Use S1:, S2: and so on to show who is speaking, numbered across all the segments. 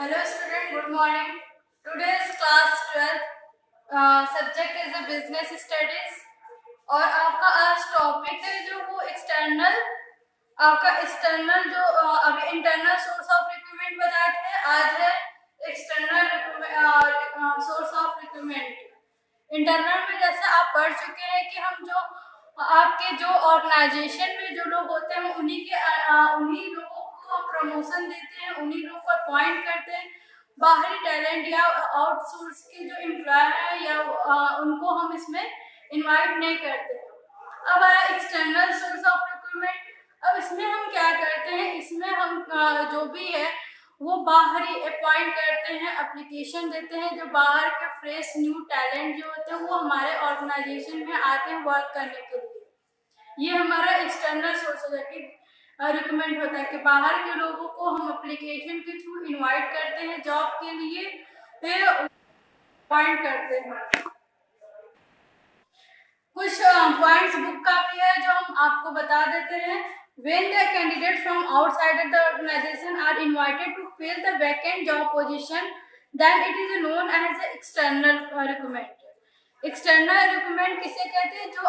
S1: Hello student, good morning. Today's class 12th subject is the business studies और आपका आज topic है जो वो एक्सटर्नल जो अभी इंटरनल सोर्स ऑफ रिक्रूटमेंट बताए थे, आज है external source of recruitment. Internal में जैसे आप पढ़ चुके हैं कि हम जो आपके जो ऑर्गेनाइजेशन में जो लोग होते हैं उन्हीं लोगों को प्रमोशन देते हैं, उन्हीं लोगों को अपॉइंट करते हैं। बाहरी टैलेंट या आउटसोर्स के जो एम्प्लॉय है या उनको हम इसमें इनवाइट नहीं करते। अब आया एक्सटर्नल सोर्स ऑफ रिक्रूटमेंट। अब इसमें हम क्या करते हैं, इसमें हम जो भी है वो बाहरी अपॉइंट करते हैं, एप्लीकेशन देते हैं। जो बाहर के फ्रेश न्यू टैलेंट जो होते हैं वो हमारे ऑर्गेनाइजेशन में आते हैं वर्क करने के लिए। ये हमारा एक्सटर्नल सोर्स रिकमेंड होता है कि बाहर के लोगों को हम एप्लीकेशन के थ्रू इनवाइट करते हैं जॉब के लिए, फिर अपॉइंट करते हैं। कुछ पॉइंट्स बुक का भी है जो हम आपको बता देते हैं। When the candidates from outside the organization are invited to fill the vacant job position, then it is known as the external recruitment. External recruitment किसे कहते हैं? जो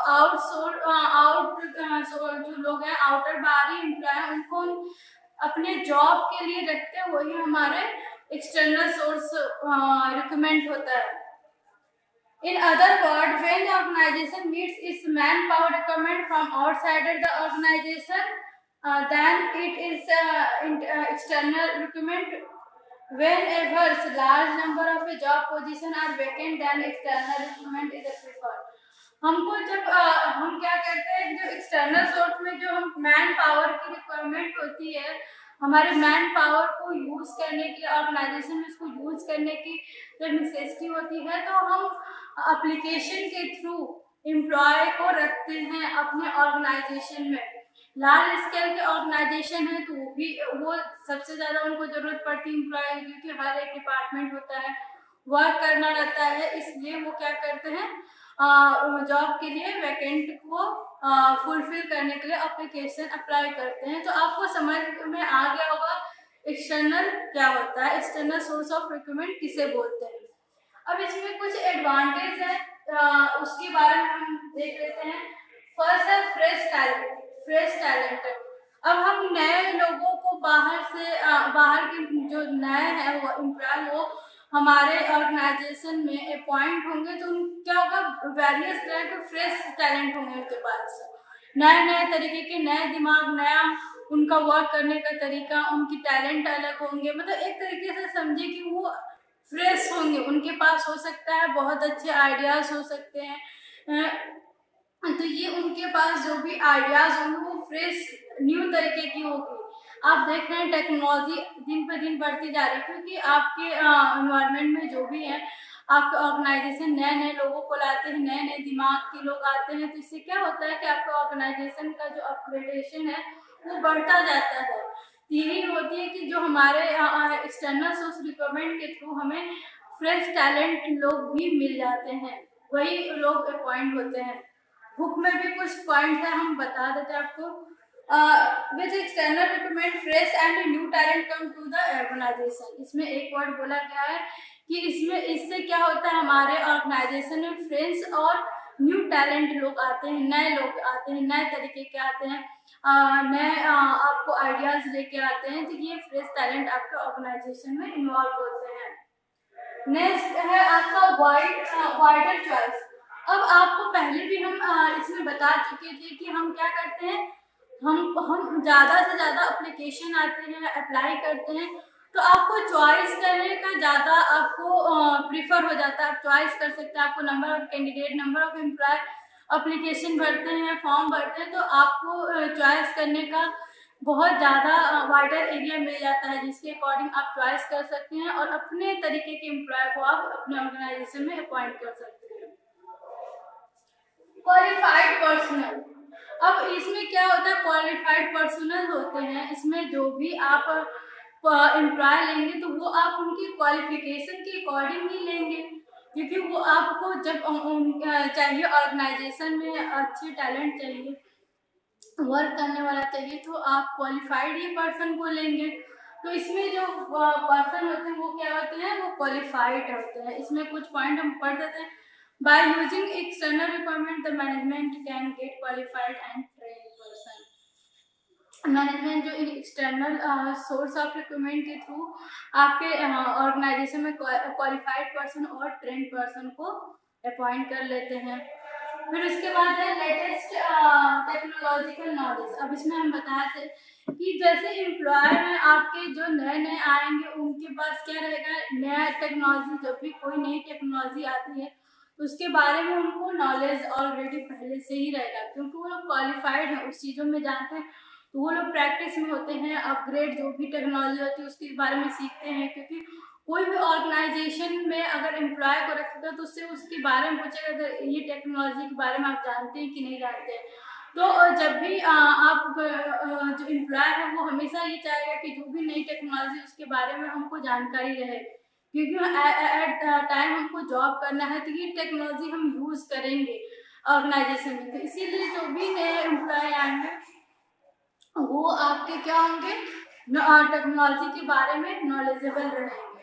S1: जो लोग हैं आउटर बाहरी एम्प्लॉय हैं उनको अपने जॉब के लिए रखते हैं, वही हमारे एक्सटर्नल सोर्स रिक्रूटमेंट होता है। In other words, when the organization meets its manpower requirement from outside the organization, then it is external recruitment. Whenever large number of job positions are vacant, then external recruitment is preferred. हमको जब हम क्या करते हैं, जो external source में जो हम मैन पावर की रिक्वायरमेंट होती है, हमारे मैन पावर को यूज करने की, ऑर्गेनाइजेशन में उसको यूज करने की जब नेसेसिटी होती है तो हम एप्लीकेशन के थ्रू एम्प्लॉय को रखते हैं अपने ऑर्गेनाइजेशन में। लार्ज स्केल के ऑर्गेनाइजेशन है तो वो सबसे ज़्यादा उनको ज़रूरत पड़ती है एम्प्लॉय, क्योंकि हर एक डिपार्टमेंट होता है, वर्क करना रहता है, इसलिए वो क्या करते हैं जॉब के लिए वैकेंट को फुलफिल करने के लिए एप्लीकेशन अप्लाई करते हैं। तो आपको समझ में आ गया होगा एक्सटर्नल क्या होता है, एक्सटर्नल सोर्स ऑफ रिक्रूटमेंट किसे बोलते हैं। अब इसमें कुछ एडवांटेज है, उसके बारे में हम देख लेते हैं। फर्स्ट है फ्रेश टैलेंट। अब हम नए लोगों को बाहर के जो नए हैं वो एम्प्लॉय वो हमारे ऑर्गेनाइजेशन में अपॉइंट होंगे तो क्या होगा, वेरियस तरह के फ्रेश टैलेंट होंगे उनके पास, नए तरीके के, नए दिमाग, नया उनका वर्क करने का तरीका, उनकी टैलेंट अलग होंगे। मतलब एक तरीके से समझे कि वो फ्रेश होंगे, उनके पास हो सकता है बहुत अच्छे आइडियाज हो सकते हैं, तो ये उनके पास जो भी आइडियाज होंगे वो फ्रेश न्यू तरीके की होगी। आप देख रहे हैं टेक्नोलॉजी दिन पर दिन बढ़ती जा रही है, क्योंकि आपके एनवायरनमेंट में जो भी है आपके ऑर्गेनाइजेशन नए लोगों को लाते हैं, नए दिमाग के लोग आते हैं, तो इससे क्या होता है कि आपके ऑर्गेनाइजेशन का जो अपग्रेडेशन है वो बढ़ता जाता है। यही होती है कि जो हमारे एक्सटर्नल सोर्स रिक्वायरमेंट के थ्रू हमें फ्रेश टैलेंट लोग भी मिल जाते हैं, वही लोग अपॉइंट होते हैं। बुक में भी कुछ पॉइंट है, हम बता देते हैं आपको। With external recruitment fresh and new talent come to the organisation. इसमें एक वर्ड बोला गया है कि इससे क्या होता है, हमारे ऑर्गेनाइजेशन में फ्रेश और न्यू टैलेंट लोग आते हैं, नए लोग आते हैं, नए तरीके के आते हैं, नए आपको आइडियाज लेके आते हैं, तो ये फ्रेश टैलेंट आपके ऑर्गेनाइजेशन में इन्वॉल्व होते हैं। नेक्स्ट है आपका वाइडर चॉइस। अब आपको पहले भी हम इसमें बता चुके थे कि हम क्या करते हैं, हम ज़्यादा से ज़्यादा एप्लीकेशन आते हैं, अप्लाई करते हैं, तो आपको चॉइस करने का ज़्यादा आपको प्रीफर हो जाता है। आप चॉइस कर सकते हैं, आपको number of candidate, number of employee application भरते हैं, फॉर्म भरते हैं, तो आपको चॉइस करने का बहुत ज़्यादा वाइडर एरिया मिल जाता है, जिसके अकॉर्डिंग आप चॉइस कर सकते हैं और अपने तरीके के एम्प्लॉय को आप अपने ऑर्गेनाइजेशन में अपॉइंट कर सकते हैं। Qualified personal. अब इसमें क्या होता है, क्वालिफाइड पर्सनल होते हैं, इसमें जो भी आप एम्प्लॉय लेंगे तो वो आप उनकी क्वालिफिकेशन के अकॉर्डिंग ही लेंगे, क्योंकि वो आपको जब चाहिए ऑर्गेनाइजेशन में अच्छे टैलेंट चाहिए, वर्क करने वाला चाहिए, तो आप क्वालिफाइड ही पर्सन को लेंगे। तो इसमें जो पर्सन होते हैं वो क्या होते हैं, वो क्वालिफाइड होते हैं। इसमें कुछ पॉइंट हम पढ़ देते हैं। By using external requirement the management can get qualified and train person. Management जो एक्सटर्नल सोर्स ऑफ रिक्रूटमेंट के थ्रू आपके ऑर्गेनाइजेशन में क्वालिफाइड पर्सन और ट्रेंड पर्सन को अपॉइंट कर लेते हैं। फिर उसके बाद है लेटेस्ट टेक्नोलॉजिकल नॉलेज। अब इसमें हम बताए थे कि जैसे एम्प्लॉयर हैं आपके जो नए नए आएंगे उनके पास क्या रहेगा, नया टेक्नोलॉजी, जब भी कोई नई टेक्नोलॉजी आती है उसके बारे में उनको नॉलेज ऑलरेडी पहले से ही रहेगा, क्योंकि वो लोग क्वालिफाइड हैं, उस चीज़ों में जानते हैं, तो वो लोग प्रैक्टिस में होते हैं, अपग्रेड जो भी टेक्नोलॉजी होती है उसके बारे में सीखते हैं। क्योंकि कोई भी ऑर्गेनाइजेशन में अगर एम्प्लॉय को रखेगा तो उससे उसके बारे में पूछेगा अगर ये टेक्नोलॉजी के बारे में आप जानते हैं कि नहीं जानते हैं। तो जब भी आप जो एम्प्लॉय है वो हमेशा ये चाहेगा कि जो भी नई टेक्नोलॉजी उसके बारे में हमको जानकारी रहे, क्योंकि एट टाइम हमको जॉब करना है तो ये टेक्नोलॉजी हम यूज करेंगे ऑर्गेनाइजेशन में। तो इसीलिए जो भी नए एम्प्लॉय आएंगे वो आपके क्या होंगे, टेक्नोलॉजी के बारे में नॉलेजेबल रहेंगे।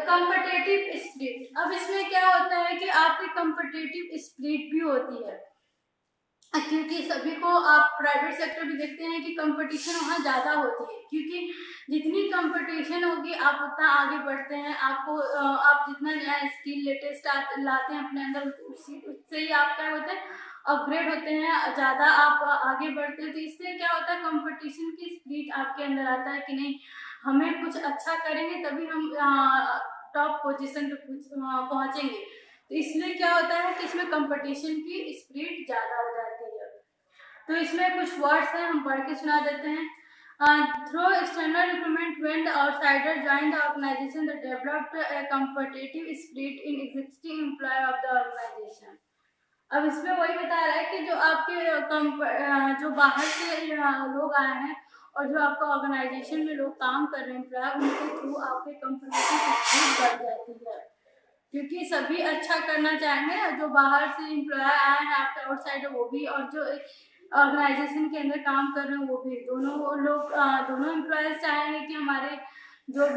S1: Competitive spirit. अब इसमें क्या होता है कि आपकी कॉम्पिटिटिव स्पिरिट भी होती है, क्योंकि सभी को आप प्राइवेट सेक्टर भी देखते हैं कि कंपटीशन वहाँ ज़्यादा होती है, क्योंकि जितनी कंपटीशन होगी आप उतना आगे बढ़ते हैं। आपको आप जितना नया स्किल लेटेस्ट लाते हैं अपने अंदर उससे ही आप क्या होते हैं, अपग्रेड होते हैं, ज़्यादा आप आगे बढ़ते हैं। तो इससे क्या होता है, कंपटीशन की स्पिरिट आपके अंदर आता है कि नहीं हमें कुछ अच्छा करेंगे तभी हम टॉप पोजीशन पे पहुँचेंगे। तो इसलिए क्या होता है कि इसमें कंपटीशन की स्पिरिट ज़्यादा हो जाती है। तो इसमें कुछ वर्ड्स हैं, हम पढ़ के सुना देते हैं। Through external recruitment when the outsider join the organisation the developed a competitive spirit in existing employee of the organisation. अब इसमें वही बता रहा है कि जो आपके जो बाहर से लोग आए हैं और जो आपका ऑर्गेनाइजेशन में लोग काम कर रहे हैं एम्प्लॉय, उनके थ्रू आपके कॉम्पिटिटिव स्पिरिट बढ़ जाती है, क्योंकि सभी अच्छा करना चाहेंगे। जो बाहर से एम्प्लॉय आए हैं आपके आउटसाइड वो भी, और जो ऑर्गेनाइजेशन के अंदर काम कर रहे हैं वो भी, दोनों लोग दोनों एम्प्लॉयज चाहेंगे कि हमारे जो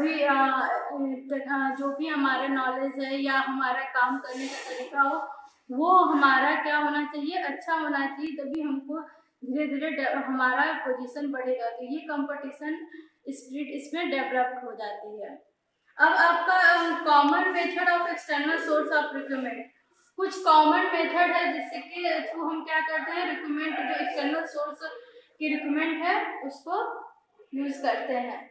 S1: भी हमारे नॉलेज है या हमारा काम करने का तरीका हो वो हमारा क्या होना चाहिए, अच्छा होना चाहिए, तभी हमको धीरे धीरे हमारा पोजीशन बढ़ेगा। तो ये कंपटीशन स्पिरिट इसमें डेवलप हो जाती है। अब आपका common method of external source of recruitment. कुछ कॉमन मेथड है जिससे कि थ्रू हम क्या करते हैं, रिक्रूटमेंट जो एक्सटर्नल सोर्स की रिक्रूटमेंट है उसको यूज करते हैं।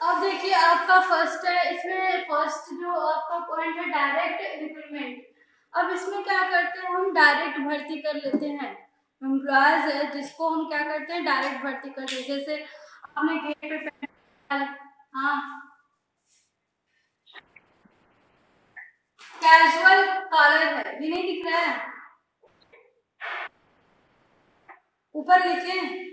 S1: अब देखिए आपका फर्स्ट है, इसमें फर्स्ट जो आपका पॉइंट है डायरेक्ट रिक्रूटमेंट। अब इसमें क्या करते हैं, हम डायरेक्ट भर्ती कर लेते हैं एम्प्लॉयज है जिसको हम क्या करते हैं डायरेक्ट भर्ती करते हैं। जैसे आपने गेट पे हाँ कैजुअल कॉलर है, ये नहीं दिख रहा है ऊपर लिखे।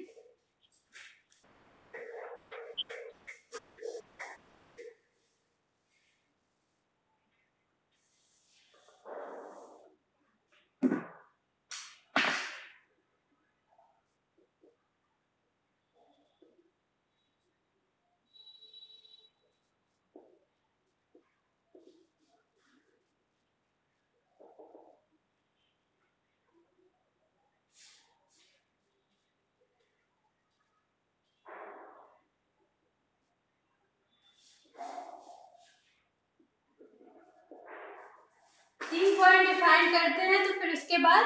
S1: डिफाइन करते हैं तो फिर उसके बाद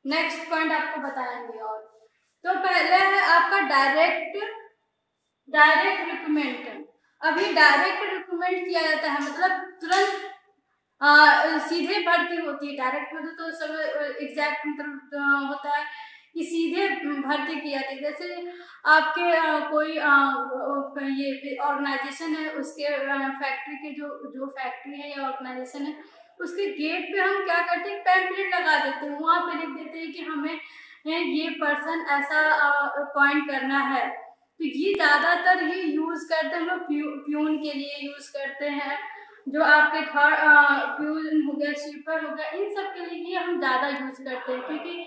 S1: नेक्स्ट पॉइंट आपको बताएंगे। और तो पहले है आपका डायरेक्ट रिक्रूटमेंट। अभी डायरेक्ट रिक्रूटमेंट किया जाता है, मतलब तुरंत सीधे भर्ती होती है। डायरेक्ट मतलब तो सब एग्जैक्ट मतलब होता है कि सीधे भर्ती की जाती है। जैसे आपके कोई ये ऑर्गेनाइजेशन है, उसके फैक्ट्री के जो फैक्ट्री है या ऑर्गेनाइजेशन है, उसके गेट पे हम क्या करते हैं, पैम्पलेट लगा देते हैं, वहाँ पे लिख देते हैं कि हमें ये पर्सन ऐसा अपॉइंट करना है। तो ये ज़्यादातर ये यूज़ करते हैं हम लोग प्यून के लिए यूज़ करते हैं, जो आपके प्यून हो गया, स्वीपर हो गया, इन सब के लिए हम ज़्यादा यूज़ करते हैं। क्योंकि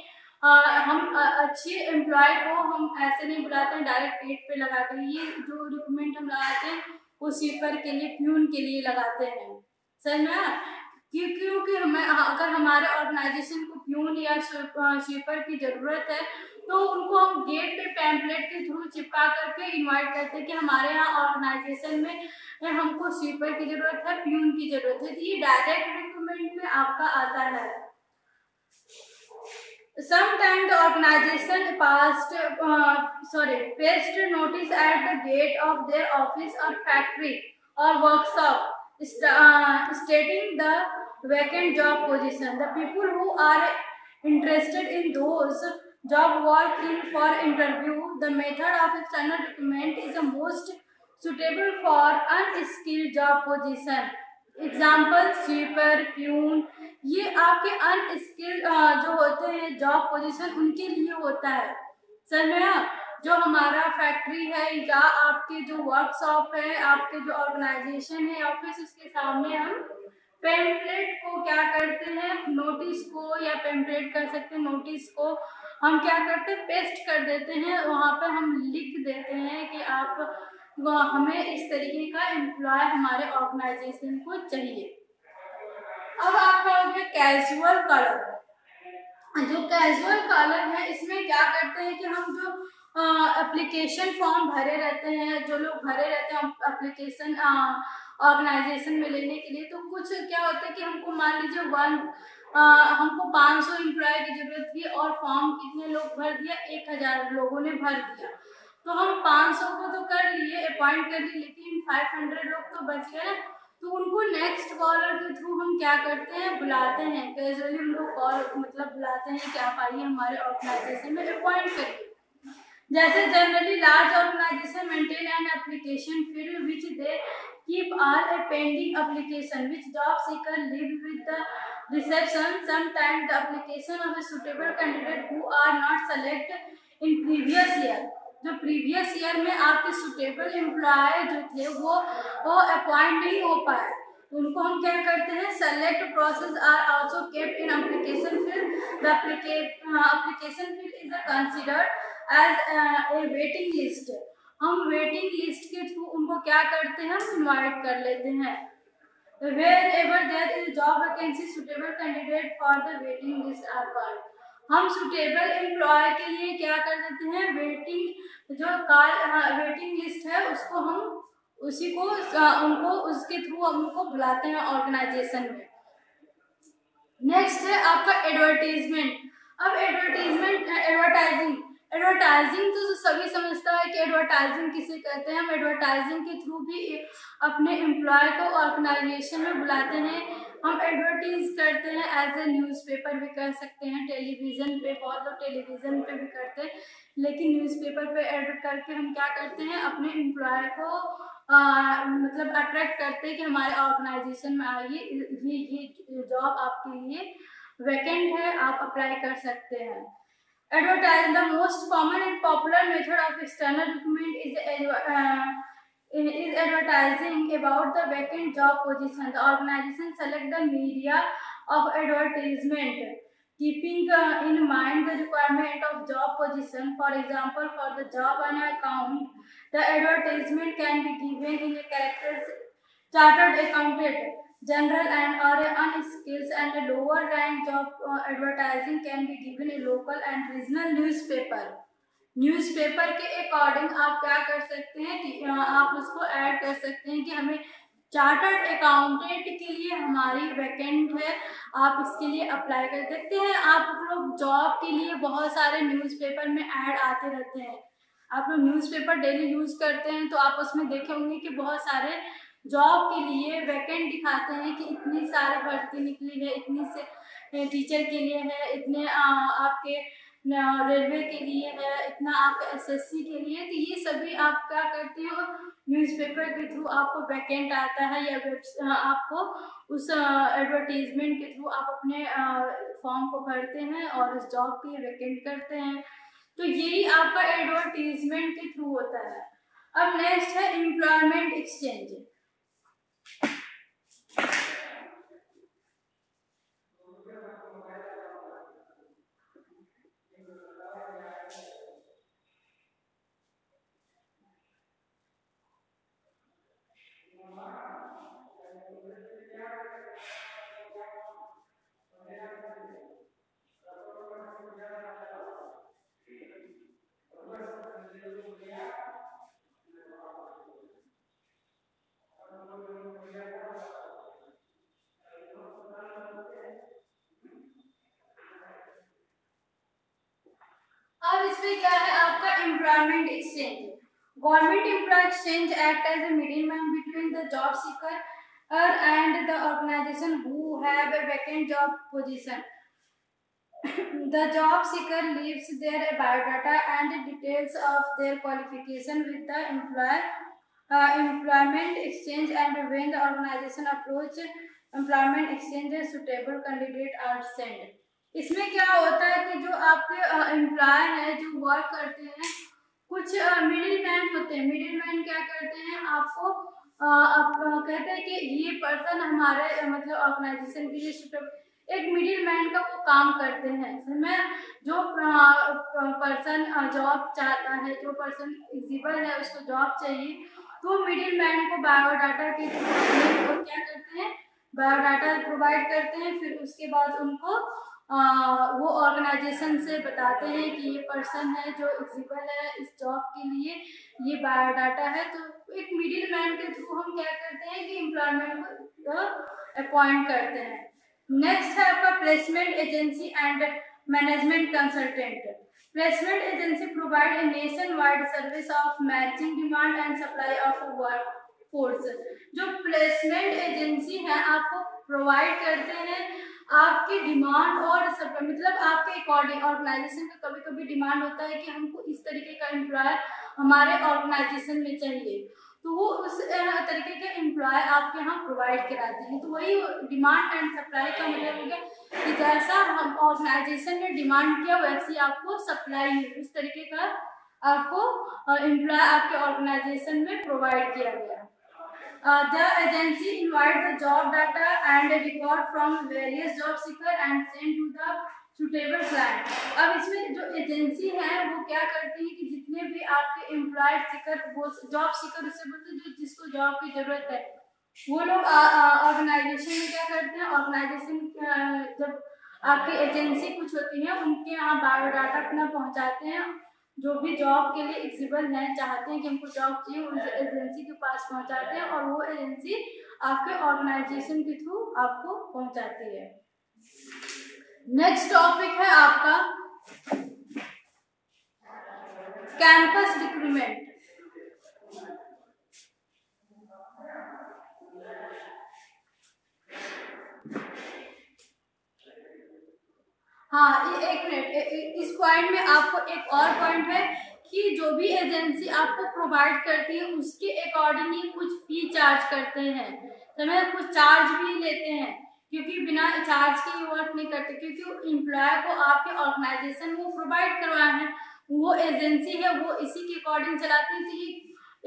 S1: हम अच्छे एम्प्लॉय को हम ऐसे नहीं बुलाते हैं डायरेक्ट गेट पे लगाते हैं। ये जो रिक्रूटमेंट हम लगाते हैं वो स्वीपर के लिए, प्यून के लिए लगाते हैं, सही ना। क्योंकि हमें अगर हमारे ऑर्गेनाइजेशन को प्यून या स्वीपर की ज़रूरत है तो उनको हम गेट पे पैम्पलेट के थ्रू चिपका करके इनवाइट करते हैं कि हमारे यहाँ ऑर्गेनाइजेशन में हमको स्वीपर की ज़रूरत है, प्यून की ज़रूरत है। तो ये डायरेक्ट रिक्रूटमेंट में आपका आता है। Sometimes the organization placed notice at the gate of their office or factory or workshop stating the vacant job position. The people who are interested in those job walk in for interview. The method of external recruitment is the most suitable for unskilled job position. Example sweeper, peon, ये आपके unskilled जो होते हैं job position, उनके लिए होता है। Sir मेरा जो हमारा फैक्ट्री है या आपके जो वर्कशॉप है, आपके जो ऑर्गेनाइजेशन है ऑफिस, उसके सामने हम पेम्पलेट को क्या करते हैं, नोटिस को या पेम्पलेट कर सकते हैं, नोटिस को हम क्या करते हैं, पेस्ट कर देते हैं। वहाँ पे हम लिख देते हैं कि आप हमें इस तरीके का एम्प्लॉय हमारे ऑर्गेनाइजेशन को चाहिए। अब आपका हो गया कैजुअल कलर। जो कैजुअल कलर है, इसमें क्या करते हैं कि हम जो एप्लीकेशन फॉर्म भरे रहते हैं, जो लोग भरे रहते हैं एप्लीकेशन ऑर्गेनाइजेशन में लेने के लिए, तो कुछ क्या होता है कि हमको मान लीजिए हमको 500 एम्प्लॉय की जरूरत थी और फॉर्म कितने लोग भर दिया, 1000 लोगों ने भर दिया। तो हम 500 को तो कर लिए, अपॉइंट कर लिए, लेकिन 500 लोग तो बच गए। तो उनको नेक्स्ट कॉलर के थ्रू हम क्या करते हैं, बुलाते हैं, कैजुअली हम लोग कॉल मतलब बुलाते हैं कि आप आइए हमारे ऑर्गेनाइजेशन में अपॉइंट करिए। जैसे generally large organisation maintain an application field which they keep all a pending application which job seeker leave with the reception. Sometimes the application of a suitable candidate who are not select in previous year. जो previous year में आपके suitable employ जो थे वो appoint नहीं हो पाए, तो उनको हम क्या करते हैं, select process are also kept in application field. The application field is considered as a waiting list. हम वेटिंग लिस्ट के थ्रू उनको क्या करते हैं, हम इन्वाइट कर लेते हैं। Wherever there is job vacancy, suitable candidate for the waiting list are called। हम सुटेबल एम्प्लॉय के लिए क्या कर देते हैं, वेटिंग लिस्ट है उसको हम उसी को उनको उसके थ्रू हम उनको बुलाते हैं ऑर्गेनाइजेशन में। नेक्स्ट है आपका एडवर्टीजमेंट। अब एडवर्टाइजिंग तो सभी समझता है कि एडवर्टाइजिंग किसे कहते हैं। हम एडवर्टाइजिंग के थ्रू भी अपने एम्प्लॉय को ऑर्गेनाइजेशन में बुलाते हैं। हम एडवर्टीज करते हैं, एज ए न्यूज़पेपर भी कर सकते हैं, टेलीविज़न पे, बहुत लोग टेलीविज़न पे भी करते हैं, लेकिन न्यूज़पेपर पे एड करके हम क्या करते हैं, अपने एम्प्लॉय को मतलब अट्रैक्ट करते हैं कि हमारे ऑर्गेनाइजेशन में आइए, ये जॉब आपके लिए वैकेंट है, आप अप्लाई कर सकते हैं। Advertising, the most common and popular method of external recruitment is advertising about the vacant job position. The organization select the media of advertisement, keeping in mind the requirement of job position. For example, for the job on account, the advertisement can be given in a characters chartered accountant, general and or unskilled and a lower rank job advertising can be given a local and regional newspaper के according आप क्या कर सकते हैं कि आप उसको add कर सकते हैं कि हमें चार्टर्ड अकाउंटेंट के लिए हमारी वैकेंट है, आप इसके लिए अप्लाई कर सकते हैं। आप लोग जॉब के लिए बहुत सारे न्यूज़पेपर में ऐड आते रहते हैं, आप लोग न्यूज़पेपर डेली यूज़ करते हैं तो आप उसमें देखे होंगे कि बहुत सारे जॉब के लिए वैकेंट दिखाते हैं कि इतनी सारी भर्ती निकली है, इतनी से टीचर के लिए है, इतने आपके रेलवे के लिए है, इतना आपका एसएससी के लिए। तो ये सभी आप क्या करते हो, न्यूज़पेपर के थ्रू आपको वैकेंट आता है या आपको उस एडवर्टीजमेंट के थ्रू आप अपने फॉर्म को भरते हैं और उस जॉब के लिए वैकेंट करते हैं। तो यही आपका एडवर्टीजमेंट के थ्रू होता है। अब नेक्स्ट है एम्प्लॉयमेंट एक्सचेंज। अब इसमें क्या है आपका employment exchange. Government employ exchange act as a middleman between the job seeker and the organisation who have a vacant job position. The job seeker leaves their biodata and details of their qualification with the employment exchange, and when the organization approach employment exchange, suitable candidate are sent. इसमें क्या होता है कि जो आपके employ है जो work करते हैं, कुछ मिडिल मैन होते हैं। मिडिल मैन क्या करते हैं, आपको आप कहते हैं कि ये पर्सन हमारे मतलब ऑर्गेनाइजेशन के लिए सुटेबल, एक मिडिल मैन का वो काम करते हैं। इसमें जो पर्सन जॉब चाहता है, जो पर्सन एलिजिबल है, उसको जॉब चाहिए, तो मिडिल मैन को बायोडाटा के थ्रू क्या करते हैं, बायोडाटा प्रोवाइड करते हैं। फिर उसके बाद उनको वो ऑर्गेनाइजेशन से बताते हैं कि ये पर्सन है जो एलिजिबल है इस जॉब के लिए, ये बायोडाटा है। तो एक मिडिल मैन के थ्रू हम क्या करते हैं कि एम्प्लॉयमेंट को अपॉइंट करते हैं। नेक्स्ट है आपका placement agency and management consultant. Placement agency provide a nation wide service of matching demand and supply of work force. जो प्लेसमेंट एजेंसी है आपको प्रोवाइड करते हैं आपकी डिमांड और सब, मतलब आपके अकॉर्डिंग। ऑर्गेनाइजेशन का कभी कभी डिमांड होता है कि हमको इस तरीके का एम्प्लॉय हमारे ऑर्गेनाइजेशन में चाहिए, तो वो उस तरीके के एम्प्लॉय आपके यहाँ प्रोवाइड कराते हैं। तो वही डिमांड एंड सप्लाई का मतलब हो गया कि जैसा हम ऑर्गेनाइजेशन ने डिमांड किया वैसी आपको सप्लाई, उस तरीके का आपको एम्प्लॉय आपके ऑर्गेनाइजेशन में प्रोवाइड किया गया। The agency invite the job data and a record from various job seeker and send to the suitable client. अब इसमें जो एजेंसी है वो क्या करती है कि जितने भी आपके एम्प्लॉयड सीकर, वो जॉब सीकर उससे बोलते हैं जो जिसको जॉब की जरूरत है, वो लोग ऑर्गेनाइजेशन में क्या करते हैं, ऑर्गेनाइजेशन जब आपकी एजेंसी कुछ होती है उनके यहाँ बायोडाटा अपना पहुँचाते हैं। जो भी जॉब के लिए एलिजिबल हैं, चाहते हैं कि हमको जॉब चाहिए, उस एजेंसी के पास पहुंचाते हैं और वो एजेंसी आपके ऑर्गेनाइजेशन के थ्रू आपको पहुंचाती है। नेक्स्ट टॉपिक है आपका कैंपस रिक्रूटमेंट। हाँ, एक मिनट, इस पॉइंट में आपको एक और पॉइंट है कि जो भी एजेंसी आपको प्रोवाइड करती है उसके अकॉर्डिंग ही कुछ फी चार्ज करते हैं, समय कुछ चार्ज भी लेते हैं, क्योंकि बिना चार्ज के ये वर्क नहीं करते, क्योंकि एम्प्लॉय को आपके ऑर्गेनाइजेशन वो प्रोवाइड करवाए हैं, वो एजेंसी है वो इसी के अकॉर्डिंग चलाती है। तो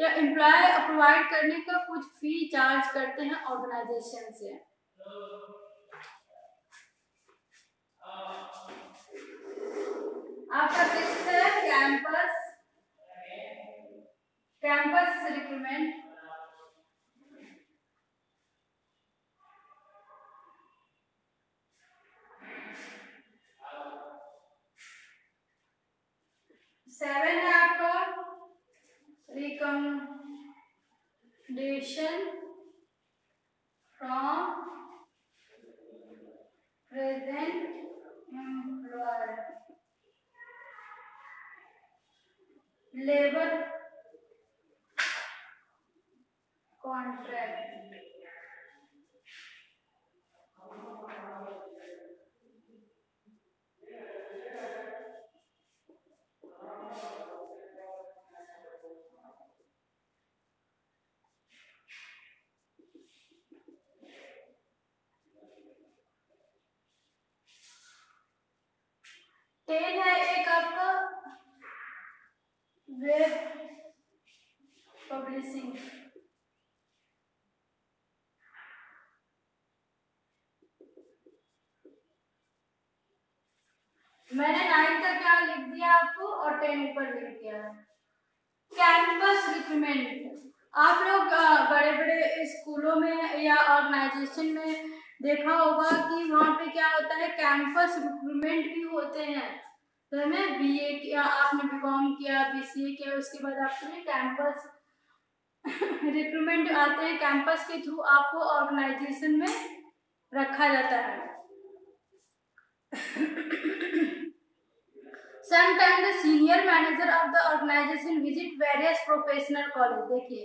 S1: ये एम्प्लॉय प्रोवाइड करने का कुछ फी चार्ज करते हैं ऑर्गेनाइजेशन से। आपका सिक्स्थ है कैंपस रिक्रूटमेंट। सेवन है आपका recommendation from present employer, labor contract. Ten है एक आपका वेब पब्लिशिंग। मैंने 9 तक क्या लिख दिया आपको और 10 ऊपर लिख दिया। कैंपस रिक्रूटमेंट, आप लोग बड़े बड़े स्कूलों में या ऑर्गेनाइजेशन में देखा होगा कि वहाँ पे क्या होता है, कैंपस रिक्रूटमेंट भी होते हैं। तो हमें बीए किया, आपने बीकॉम किया, बीसीए किया, उसके बाद आपके लिए कैंपस रिक्रूटमेंट आते हैं। कैंपस के थ्रू आपको ऑर्गेनाइजेशन में रखा जाता है। Sometimes the senior manager of the organization visit various professional college। देखिए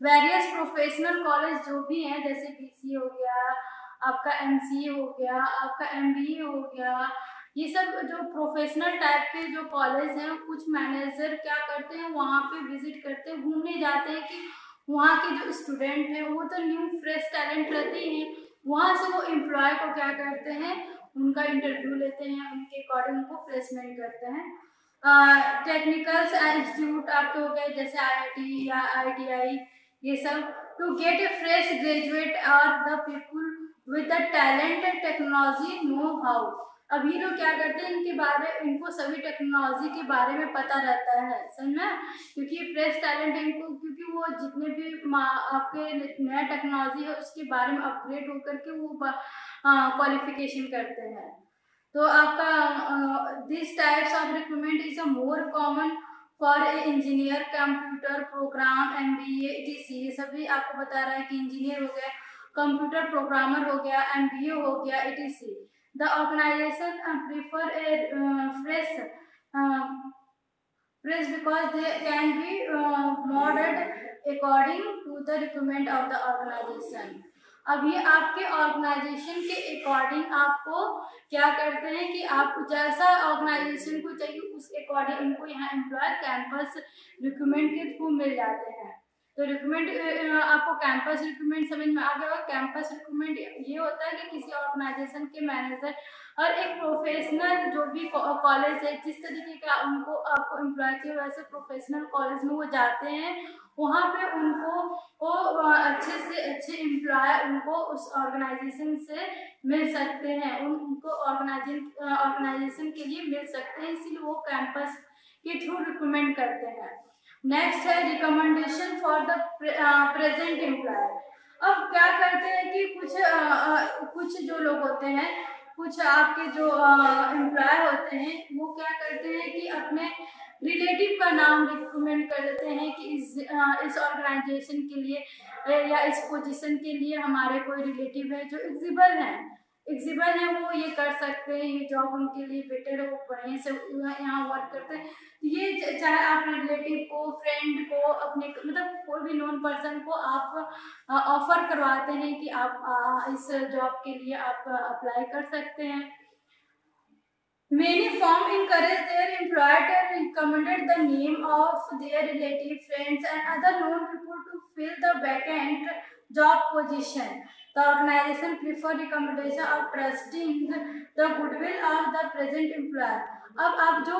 S1: various professional college जो भी हैं, जैसे बीसीए हो गया, आपका एमसीए हो गया, आपका एमबीए हो गया, ये सब जो प्रोफेशनल टाइप के जो कॉलेज हैं, कुछ मैनेजर क्या करते हैं, वहाँ पे विजिट करते हैं, घूमने जाते हैं कि वहाँ के जो स्टूडेंट हैं वो तो न्यू फ्रेश टैलेंट रहते हैं, वहाँ से वो एम्प्लॉय को क्या करते हैं, उनका इंटरव्यू लेते हैं, उनके अकॉर्डिंग उनको प्लेसमेंट करते हैं। टेक्निकल्स इंस्टीट्यूट आपके हो गए जैसे आईआईटी या आईटीआई, ये सब to get a fresh graduate और the people with the talent and technology know how. अभी लोग क्या करते हैं, इनके बारे, इनको सभी टेक्नोलॉजी के बारे में पता रहता है, समझना, क्योंकि फ्रेश टैलेंट है इनको, क्योंकि वो जितने भी आपके नया टेक्नोलॉजी है उसके बारे में अपग्रेड होकर के वो क्वालिफिकेशन करते हैं। तो आपका this types of recruitment is a more common for a engineer, computer program, MBA, etc. ये सभी आपको बता रहा है कि इंजीनियर हो गया, कंप्यूटर प्रोग्रामर हो गया, एमबीए हो गया, ETC. The organisation prefer a fresh because they can be molded according to the requirement of the organization। अभी आपके ऑर्गेनाइजेशन के अकॉर्डिंग आपको क्या करते हैं कि आप जैसा ऑर्गेनाइजेशन को चाहिए उस अकॉर्डिंग इनको यहाँ एम्प्लॉय कैंपस रिक्रूटमेंट के थ्रू मिल जाते हैं। तो रिक्रूटमेंट आपको कैंपस रिक्रूटमेंट समझ में आ गया होगा। कैंपस रिक्रूटमेंट ये होता है कि किसी ऑर्गेनाइजेशन के मैनेजर और एक प्रोफेशनल जो भी कॉलेज है, जिस तरीके का उनको आपको एम्प्लॉय चाहिए, वैसे प्रोफेशनल कॉलेज में वो जाते हैं, वहाँ पे उनको वो अच्छे से अच्छे एम्प्लॉय उनको उस ऑर्गेनाइजेशन से मिल सकते हैं, उनको ऑर्गेनाइजेशन के लिए मिल सकते हैं, इसीलिए वो कैंपस के थ्रू रिकमेंड करते हैं। नेक्स्ट है recommendation for the present employee. अब क्या करते हैं कि कुछ जो लोग होते हैं, कुछ आपके जो एम्प्लॉय होते हैं, वो क्या करते हैं कि अपने रिलेटिव का नाम रिकमेंड कर देते हैं कि इस ऑर्गेनाइजेशन के लिए या इस पोजीशन के लिए हमारे कोई रिलेटिव है जो एलिजिबल है, वो ये कर सकते हैं, ये जॉब उनके लिए बेटर है, वो बढ़िया से यहाँ वर्क करते हैं। ये चाहे आप रिलेटिव को, फ्रेंड को, अपने मतलब कोई भी नॉन पर्सन को आप ऑफर करवाते हैं कि आप इस जॉब के लिए आप अप्लाई कर सकते हैं। Many firms encourage their employer to recommend the name of their relative, friends, and other known people to fill the vacant job position. The organization prefer recommendation of trusting the goodwill of the present employer। अब आप जो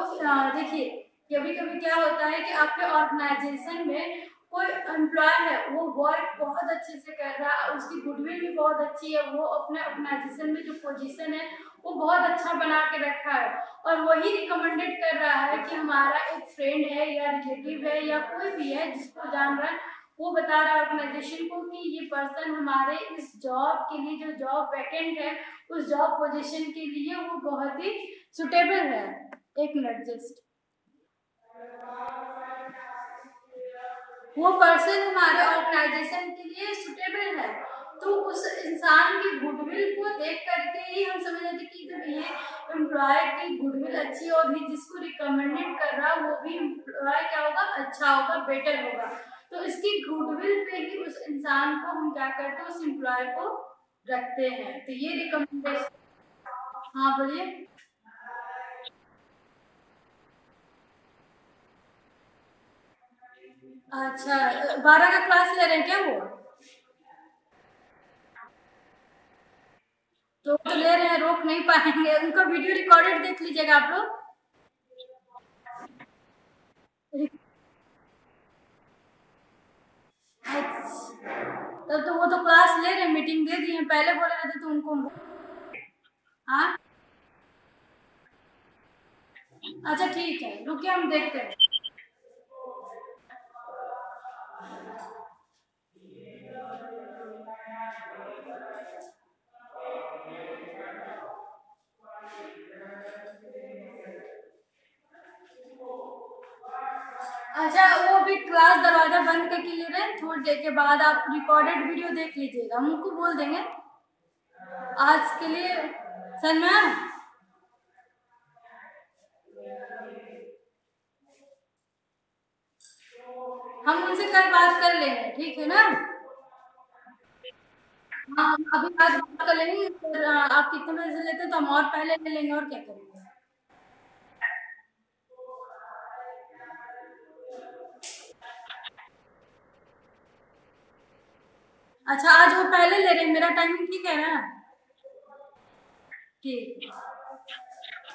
S1: देखिए, कभी कभी क्या होता है कि आपके ऑर्गेनाइजेशन में कोई एम्प्लॉय है, वो वर्क बहुत अच्छे से कर रहा है, उसकी गुडविल भी बहुत अच्छी है, वो अपने ऑर्गेनाइजेशन में जो पोजीशन है वो बहुत अच्छा बना के रखा है, और वही रिकमेंडेड कर रहा है कि हमारा एक फ्रेंड है या रिलेटिव है या कोई भी है जिसको जान रहा है, वो बता रहा है ऑर्गेनाइजेशन को कि ये पर्सन हमारे इस जॉब के लिए, जो जॉब वैकेंट है उस जॉब पोजीशन के लिए वो बहुत ही सुटेबल है। एक मिनट जस्ट, वो पर्सन हमारे ऑर्गेनाइजेशन के लिए सुटेबल है। तो तो उस इंसान की गुडविल को देख करके ही हम समझ जाते कि जब ये एम्प्लॉय की गुडविल अच्छी होगी, जिसको रिकमेंडेड कर रहा वो भी एम्प्लॉय क्या होगा, अच्छा होगा, बेटर होगा। तो इसकी गुडविल पे ही उस इंसान को हम क्या करते हैं, उस एम्प्लॉय को रखते हैं। तो ये रिकमेंडेशन। हाँ बोलिए। अच्छा, 12 का क्लास ले रहे हैं क्या वो? तो ले रहे हैं, रोक नहीं पाएंगे। उनका वीडियो रिकॉर्डेड देख लीजिएगा आप लोग। तब तो वो तो क्लास ले रहे हैं, मीटिंग दे दी है, पहले बोले रहते तो उनको। हाँ अच्छा ठीक है, रुकिए हम देखते हैं। अच्छा वो भी क्लास दरवाजा बंद करके ले रहे हैं, थोड़ी देर के बाद आप रिकॉर्डेड वीडियो देख लीजिएगा, हम उनको बोल देंगे। आज के लिए सर मैम, हम उनसे कल बात कर लेंगे, ठीक है ना? हाँ अभी आज बात कर लेंगे, फिर आप कितने बजे से लेते हैं तो हम और पहले ले लेंगे, और क्या करेंगे। अच्छा आज वो पहले ले रहे हैं, मेरा टाइमिंग ठीक है ना? ठीक।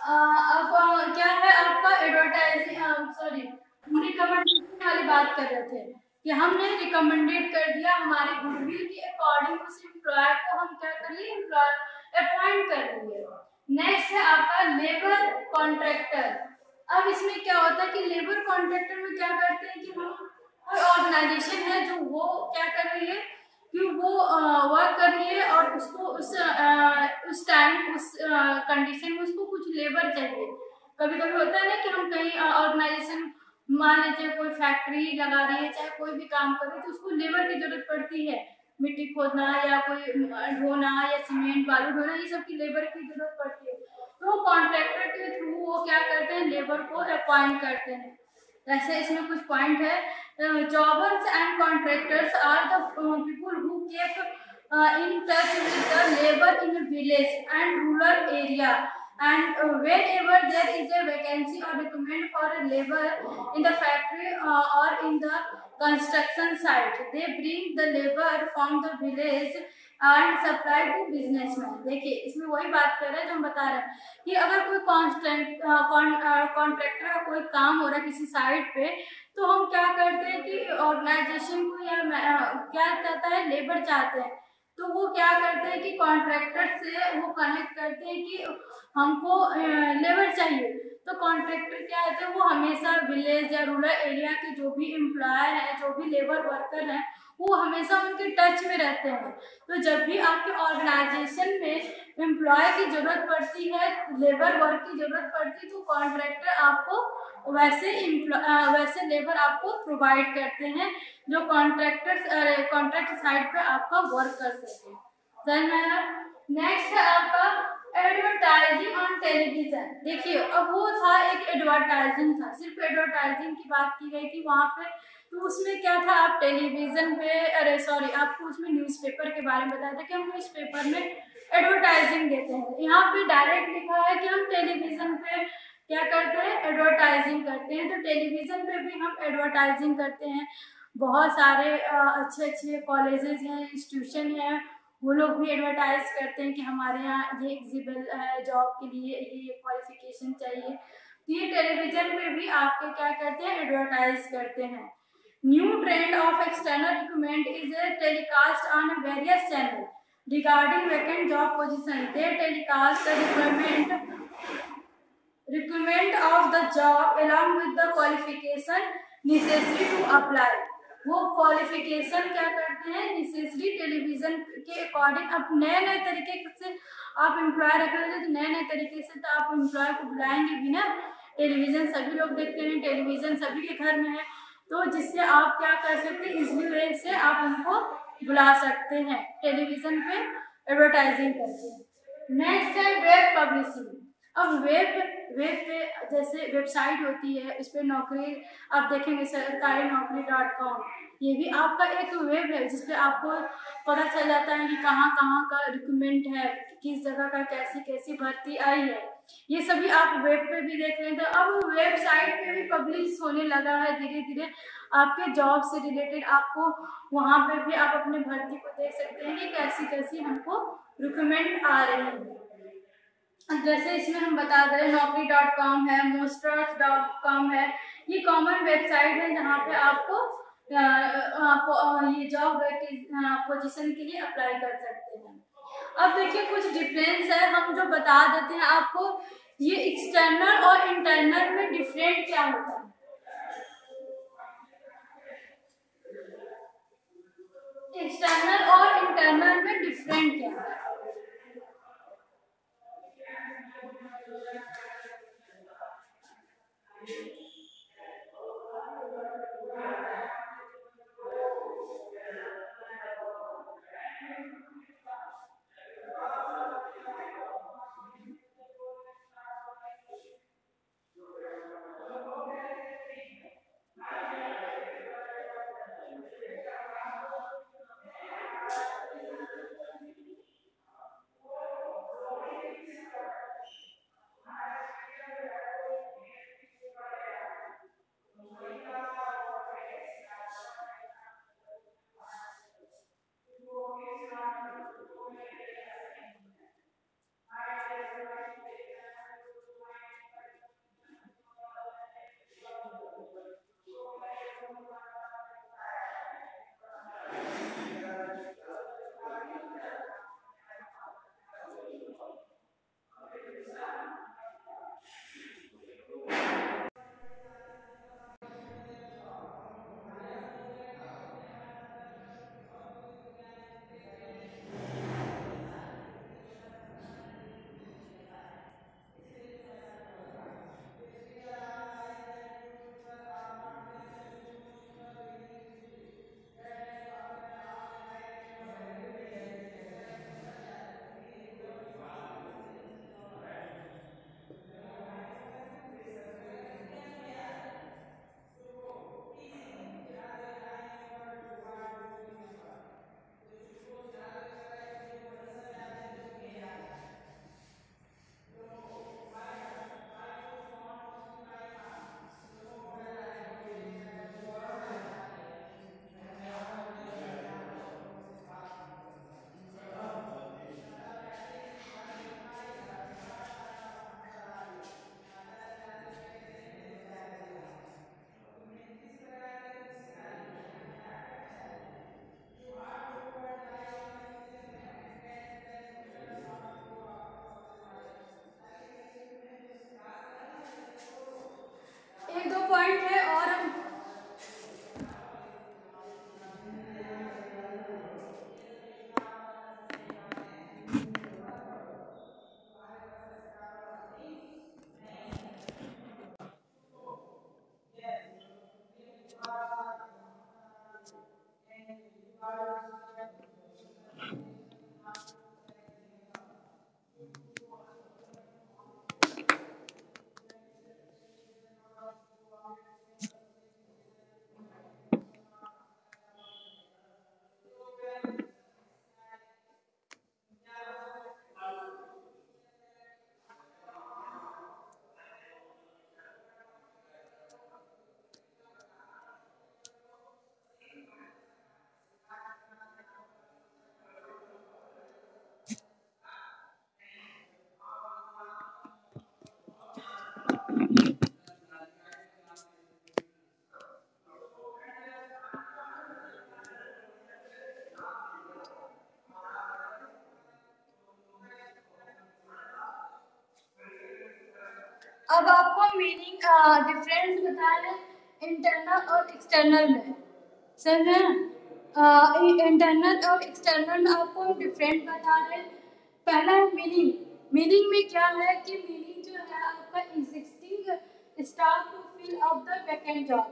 S1: अब क्या है आपका एडवर्टाइजिंग, सॉरी, हम रिकमेंडेशन वाली बात कर रहे थे कि हमने रिकमेंडेड कर दिया हमारे गुडविल के अकॉर्डिंग, उस एम्प्लॉय को हम क्या कर लिए, एम्प्लॉय अपॉइंट कर लिए। नेक्स्ट है आपका लेबर कॉन्ट्रैक्टर। अब इसमें क्या होता है कि लेबर कॉन्ट्रैक्टर में क्या करते हैं कि हम कोई ऑर्गेनाइजेशन है जो वो क्या कर रही है कि वो वर्क कर रही है और उसको उस टाइम उस कंडीशन में उसको कुछ लेबर चाहिए। कभी कभी होता है ना कि हम कहीं ऑर्गेनाइजेशन, मान लीजिए कोई फैक्ट्री लगा रही है, चाहे कोई भी काम कर रही है, तो उसको लेबर की जरूरत पड़ती है। मिट्टी खोदना या कोई ढोना या सीमेंट बालू ढोना, ये सब की लेबर की जरूरत पड़ती है। तो कॉन्ट्रैक्टर के थ्रू वो क्या करते हैं, लेबर को अपॉइंट करते हैं। ऐसे इसमें कुछ पॉइंट है। Jobbers and contractors are the people who keep in touch with the labor in a village and rural area, and whenever there is a vacancy or requirement for a labor in the factory or in the construction site, they bring the labor from the village and supply to businessman. देखिए इसमें वही बात कर रहे हैं जो हम बता रहे हैं कि अगर कोई कॉन्ट्रैक्टर का कोई काम हो रहा है किसी साइट पे, तो हम क्या करते हैं कि ऑर्गेनाइजेशन को या क्या चाहता है, लेबर चाहते हैं, तो वो क्या करते हैं कि कॉन्ट्रैक्टर से वो कनेक्ट करते हैं कि हमको लेबर चाहिए। तो कॉन्ट्रैक्टर क्या होते हैं, वो हमेशा विलेज या रूरल एरिया के जो भी एम्प्लॉय है, जो भी लेबर वर्कर हैं, वो हमेशा उनके टच में रहते हैं। तो जब भी आपके ऑर्गेनाइजेशन में एम्प्लॉय की जरूरत पड़ती है, लेबर वर्क की जरूरत पड़ती है, तो कॉन्ट्रैक्टर आपको वैसे लेबर आपको प्रोवाइड करते हैं जो कॉन्ट्रैक्ट साइड पे आपका वर्क कर सके। सर मैडम नेक्स्ट है आपका एडवर्टाइजिंग ऑन टेलीविजन। देखिए अब वो था एक एडवर्टाइजिंग था, सिर्फ एडवर्टाइजिंग की बात की गई थी वहाँ पे। तो उसमें क्या था, आप टेलीविजन पे, अरे सॉरी, आपको उसमें न्यूज़पेपर के बारे में बताया था कि हम न्यूज़पेपर में एडवर्टाइजिंग देते हैं। यहाँ पे डायरेक्ट लिखा है कि हम टेलीविजन पे क्या करते हैं, एडवर्टाइजिंग करते हैं। तो टेलीविजन पे भी हम एडवर्टाइजिंग करते हैं। बहुत सारे अच्छे अच्छे कॉलेजेस हैं, इंस्टीट्यूशन हैं, वो लोग भी एडवर्टाइज करते हैं कि हमारे यहाँ ये एग्जिबल है, जॉब के लिए ये क्वालिफिकेशन चाहिए। तो ये टेलीविजन पे भी आपके क्या करते हैं, एडवर्टाइज करते हैं। New trend of external recruitment is telecast on various channel regarding vacant job position. They telecast the recruitment of the job along with the qualification necessary to apply। वो क्वालिफिकेशन क्या करते हैं, नेसेसरी टेलीविजन के according. अब नए नए तरीके से आप एम्प्लॉय रख रहे थे, तो नए नए तरीके से तो आप एम्प्लॉय को बुलाएंगे भी ना। टेलीविजन सभी लोग देखते हैं, टेलीविजन सभी के घर में है, तो जिससे आप क्या कर सकते हैं, इजली वे से आप उनको बुला सकते हैं टेलीविजन पे एडवर्टाइजिंग करके। नेक्स्ट है वेब पब्लिशिंग। अब वेब पे जैसे वेबसाइट होती है, इस पर नौकरी आप देखेंगे सरकारीनौकरी.com, ये भी आपका एक वेब है जिसपे आपको पता चल जाता है कि कहाँ कहाँ का रिक्रूटमेंट है, किस जगह का कैसी कैसी भर्ती आई है, ये सभी आप वेब पे भी देख लें। तो अब वेबसाइट पे भी पब्लिश होने लगा है धीरे धीरे आपके जॉब से रिलेटेड, आपको वहाँ पे भी आप अपने भर्ती को देख सकते हैं कि कैसी कैसी हमको रिक्रूटमेंट आ रही है। जैसे इसमें हम बता दें नौकरी.com है, मोस्टर्स.com है, ये कॉमन वेबसाइट है जहाँ पे आपको ये जॉब पोजीशन के लिए अप्लाई कर सकते हैं। अब देखिए कुछ डिफरेंस है, हम जो बता देते हैं आपको, ये एक्सटर्नल और इंटरनल में डिफरेंट क्या होता है। एक्सटर्नल और इंटरनल में डिफरेंट क्या है। एक दो पॉइंट है और हम अब आपको मीनिंग डिफरेंस बताया इंटरनल और एक्सटर्नल में, समझे ना। इंटरनल और एक्सटर्नल में आपको डिफरेंट बता रहे हैं। पहला है मीनिंग। मीनिंग में क्या है कि मीनिंग जो है आपका existing staff to fill up the vacant job.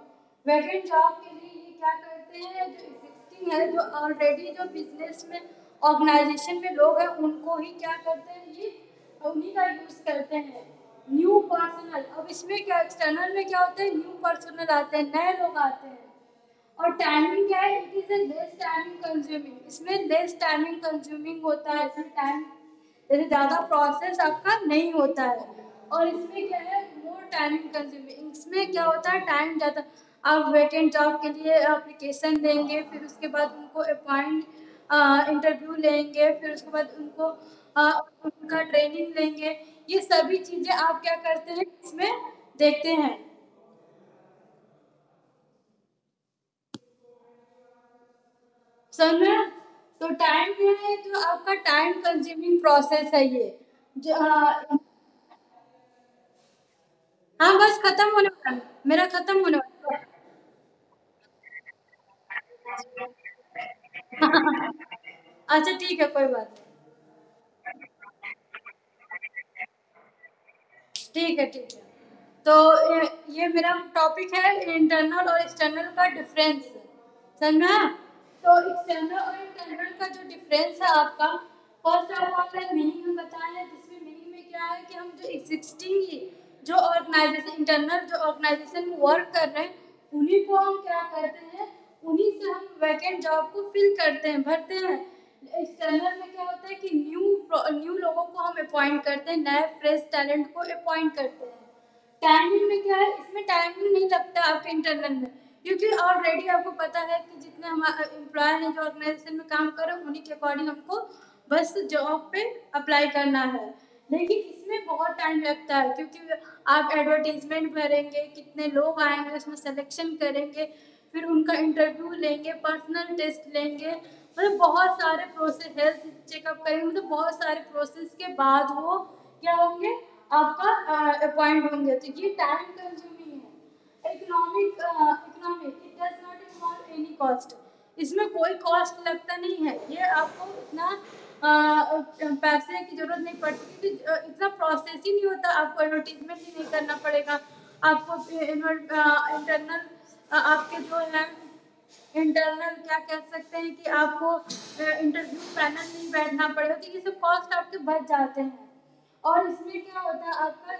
S1: Vacant job के लिए ये क्या करते हैं, जो एग्जिस्टिंग है, जो ऑलरेडी जो बिजनेस में ऑर्गेनाइजेशन में लोग हैं उनको ही क्या करते हैं, ये उन्हीं का यूज करते हैं। न्यू पर्सनल, अब इसमें क्या एक्सटर्नल में क्या होता है, न्यू पर्सनल आते हैं, नए लोग आते हैं। और टाइमिंग क्या है, it is a less timing consuming, इसमें लेस टाइमिंग कंज्यूमिंग होता है, इसमें टाइम जैसे ज़्यादा प्रोसेस आपका नहीं होता है। और इसमें क्या है, मोर टाइमिंग कंज्यूमिंग, इसमें क्या होता है, टाइम ज़्यादा, आप वैकेंट जॉब के लिए एप्लीकेशन देंगे, फिर उसके बाद उनको अपॉइंट इंटरव्यू लेंगे, फिर उसके बाद उनको उनका ट्रेनिंग लेंगे, ये सभी चीज़ें आप क्या करते हैं इसमें देखते हैं। समझ में? तो टाइम जो है, जो आपका टाइम कंज्यूमिंग प्रोसेस है ये हाँ बस खत्म होने वाला है, मेरा खत्म होने वाला है। अच्छा ठीक है, कोई बात नहीं। ठीक है ठीक है। तो ये मेरा टॉपिक है इंटरनल और एक्सटर्नल का डिफरेंस, समझा? तो एक्सटर्नल और इंटरनल का जो डिफरेंस है आपका, फर्स्ट ऑफ ऑल मीनिंग हम बताए हैं, जिसमें मीनिंग में क्या है कि हम जो एग्जिस्टिंग जो ऑर्गेनाइजेशन, इंटरनल जो ऑर्गेनाइजेशन में वर्क कर रहे हैं, उन्हीं को हम क्या करते हैं, उन्हीं से हम वैकेंट जॉब को फिल करते हैं, भरते हैं। एक्सटर्नल में क्या होता है कि न्यू लोगों को हम अपॉइंट करते हैं, नए फ्रेश टैलेंट को अपॉइंट करते हैं। टाइमिंग में क्या है, इसमें टाइमिंग नहीं लगता आपके इंटरनल में, क्योंकि ऑलरेडी आपको पता है कि जितने हमारे एम्प्लॉय हैं जो ऑर्गेनाइजेशन में काम कर रहे हैं, उन्हीं के अकॉर्डिंग हमको बस जॉब पे अप्लाई करना है। लेकिन इसमें बहुत टाइम लगता है, क्योंकि आप एडवर्टीजमेंट भरेंगे, कितने लोग आएंगे, उसमें सिलेक्शन करेंगे, फिर उनका इंटरव्यू लेंगे, पर्सनल टेस्ट लेंगे, मतलब बहुत सारे प्रोसेस, हेल्थ चेकअप करेंगे, मतलब बहुत सारे प्रोसेस के बाद वो क्या होंगे, आपका अपॉइंट होंगे। तो ये टाइम कंज्यूमिंग है। Economic it does not involve any cost, इसमें कोई कॉस्ट लगता नहीं है, ये आपको इतना पैसे की जरूरत नहीं पड़ती, क्योंकि इतना प्रोसेस ही नहीं होता, आपको एडवर्टीजमेंट ही नहीं करना पड़ेगा, आपको इंटरनल आपके जो है इंटरनल क्या कह सकते हैं कि आपको इंटरव्यू पैनल नहीं बैठना पड़ेगा, तो ये सब कॉस्ट आपके बच जाते हैं। और इसमें क्या होता है आपका,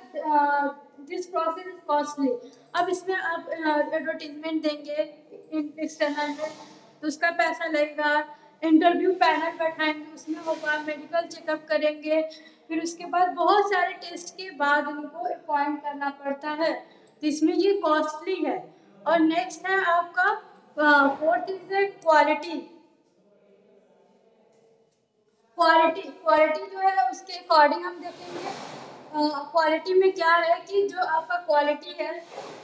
S1: दिस प्रोसेस इज कॉस्टली, अब इसमें आप एडवर्टीजमेंट देंगे एक्सटर्नल में तो उसका पैसा लगेगा, इंटरव्यू पैनल बैठाएंगे उसमें होगा, मेडिकल चेकअप करेंगे, फिर उसके बाद बहुत सारे टेस्ट के बाद उनको अपॉइंट करना पड़ता है, तो इसमें ये कॉस्टली है। और नेक्स्ट है आपका fourth is quality. Quality quality जो है उसके अकॉर्डिंग हम देखेंगे, क्वालिटी में क्या है कि जो आपका क्वालिटी है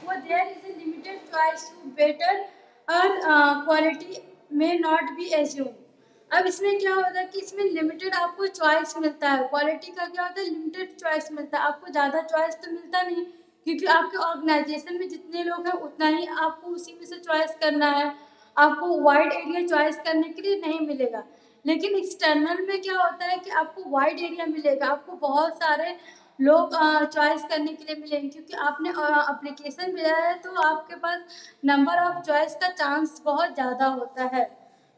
S1: वो there is a limited choice to better, और क्वालिटी में नॉट बी एज्यूम। अब इसमें क्या होता है कि इसमें लिमिटेड आपको चॉइस मिलता है, क्वालिटी का क्या होता है, लिमिटेड चॉइस मिलता है, आपको ज़्यादा चॉइस तो मिलता नहीं, क्योंकि आपके ऑर्गेनाइजेशन में जितने लोग हैं उतना ही आपको उसी में से चॉइस करना है, आपको वाइड एरिया चॉइस करने के लिए नहीं मिलेगा। लेकिन एक्सटर्नल में क्या होता है कि आपको वाइड एरिया मिलेगा, आपको बहुत सारे लोग चॉइस करने के लिए मिलेंगे, क्योंकि आपने एप्लीकेशन भेजा है तो आपके पास नंबर ऑफ चॉइस का चांस बहुत ज़्यादा होता है।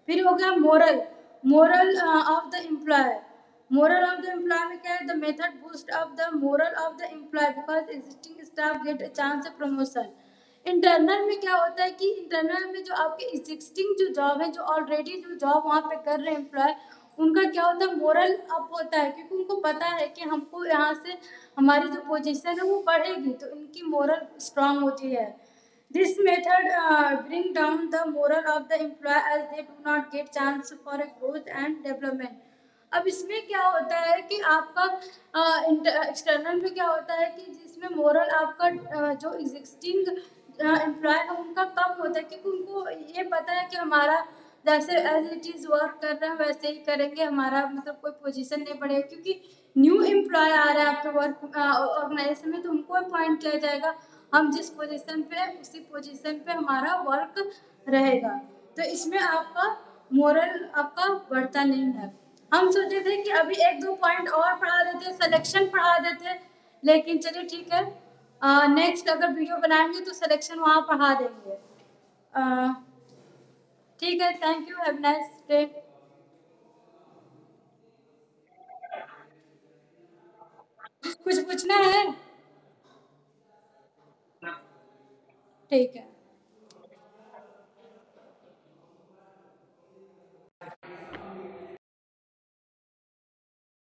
S1: फिर हो गया morale, morale of the employee, morale of the employee में क्या है, the method boost of the morale of the employee because existing staff get a chance of promotion. Internal में क्या होता है कि इंटरनल में जो आपके एग्जिस्टिंग जो जॉब है, जो ऑलरेडी जो जॉब वहाँ पे कर रहे हैं एम्प्लॉय, उनका क्या होता है, मोरल अप होता है, क्योंकि उनको पता है कि हमको यहाँ से हमारी जो पोजीशन है वो बढ़ेगी, तो इनकी मोरल स्ट्रांग होती है। This method bring down the morale of the employee as they do not get chance for a growth and development. अब इसमें क्या होता है कि आपका एक्सटर्नल में क्या होता है कि जिसमें मोरल आपका जो एग्जिस्टिंग एम्प्लॉय है उनका कम होता है, क्योंकि उनको ये पता है कि हमारा जैसे एज इट इज़ वर्क कर रहे हैं वैसे ही करेंगे, हमारा मतलब कोई पोजीशन नहीं बढ़ेगा, क्योंकि न्यू एम्प्लॉय आ रहा है आपके वर्क ऑर्गेनाइजेशन में, तो उनको अपॉइंट किया जाएगा, हम जिस पोजीशन पे है उसी पोजीशन पे हमारा वर्क रहेगा, तो इसमें आपका मोरल आपका बढ़ता नहीं है। हम सोचे थे कि अभी एक दो पॉइंट और पढ़ा देते, सिलेक्शन पढ़ा देते, लेकिन चलिए ठीक है, नेक्स्ट अगर वीडियो बनाएंगे तो सिलेक्शन वहाँ पढ़ा देंगे। ठीक है, thank you, have nice day. कुछ पूछना है? ठीक है।